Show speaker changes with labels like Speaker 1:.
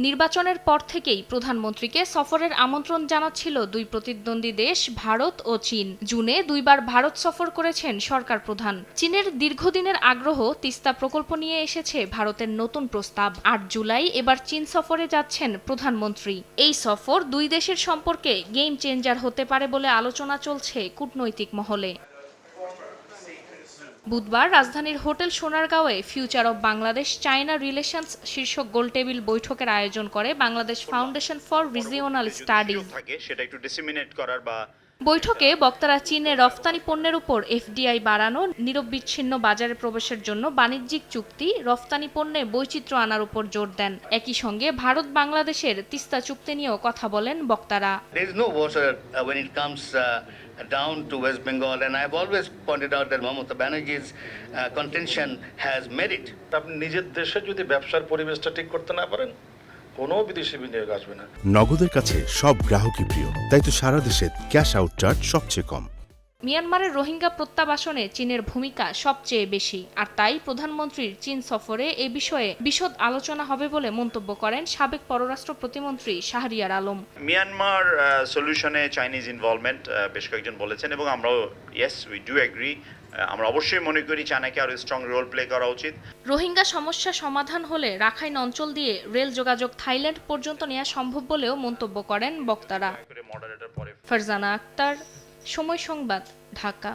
Speaker 1: নির্বাচনের পর থেকেই প্রধানমন্ত্রীকে সফরের আমন্ত্রণ জানাচ্ছিল দুই প্রতিদ্বন্দ্বী দেশ ভারত ও চীন। জুনে দুইবার ভারত সফর করেছেন সরকার প্রধান। চীনের দীর্ঘদিনের আগ্রহ তিস্তা প্রকল্প নিয়ে এসেছে ভারতের নতুন প্রস্তাব। ৮ জুলাই এবার চীন সফরে যাচ্ছেন প্রধানমন্ত্রী। এই সফর দুই দেশের সম্পর্কে গেম চেঞ্জার হতে পারে বলে আলোচনা চলছে কূটনৈতিক মহলে। বুধবার রাজধানীর হোটেল সোনারগাঁওয়ে future of Bangladesh China relations শীর্ষক গোলটেবিল বৈঠকের আয়োজন করে Bangladesh foundation for regional studies. বৈঠকে বক্তারা চীনের রফতানি পণ্যের উপর এফডিআই বাড়ানো, নিরবিচ্ছিন্ন বাজারে প্রবেশের জন্য বাণিজ্যিক চুক্তি, রফতানি পণ্যে বৈচিত্র্য আনার উপর জোর দেন। একই সঙ্গে ভারত বাংলাদেশের তিস্তা চুক্তি নিয়েও কথা বলেন বক্তারা।
Speaker 2: Down to West Bengal, and I've always pointed out that Mamata Banerjee's contention has merit.
Speaker 3: আপনি নিজের দেশে যদি ব্যবসার পরিবেশটা ঠিক করতে না পারেন, কোনো বিদেশি বিনিয়োগ আসবে না।
Speaker 4: নগদের কাছে সব গ্রাহকই প্রিয়, তাই তো সারা দেশে ক্যাশ আউট চার্জ সবচেয়ে কম।
Speaker 1: মিয়ানমারের রোহিঙ্গা প্রত্যাবাসনে চীনের ভূমিকা সবচেয়ে বেশি, আর তাই প্রধানমন্ত্রীর চীন সফরে এ বিষয়ে বিশদ আলোচনা হবে বলে মন্তব্য করেন সাবেক পররাষ্ট্র প্রতিমন্ত্রী শাহরিয়ার আলম।
Speaker 5: মিয়ানমার সলিউশনে চাইনিজ ইনভলভমেন্ট বেশ কয়েকজন বলেছেন এবং আমরাও ইয়েস উই ডু এগ্রি। আমরা অবশ্যই মনে করি চায়নাকে আরো স্ট্রং রোল প্লে করা উচিত।
Speaker 1: রোহিঙ্গা সমস্যা সমাধান হলে রাখাইন অঞ্চল দিয়ে রেল যোগাযোগ থাইল্যান্ড পর্যন্ত নেওয়া সম্ভব বলেও মন্তব্য করেন বক্তারা। ফারজানা আক্তার, সময় সংবাদ, ঢাকা।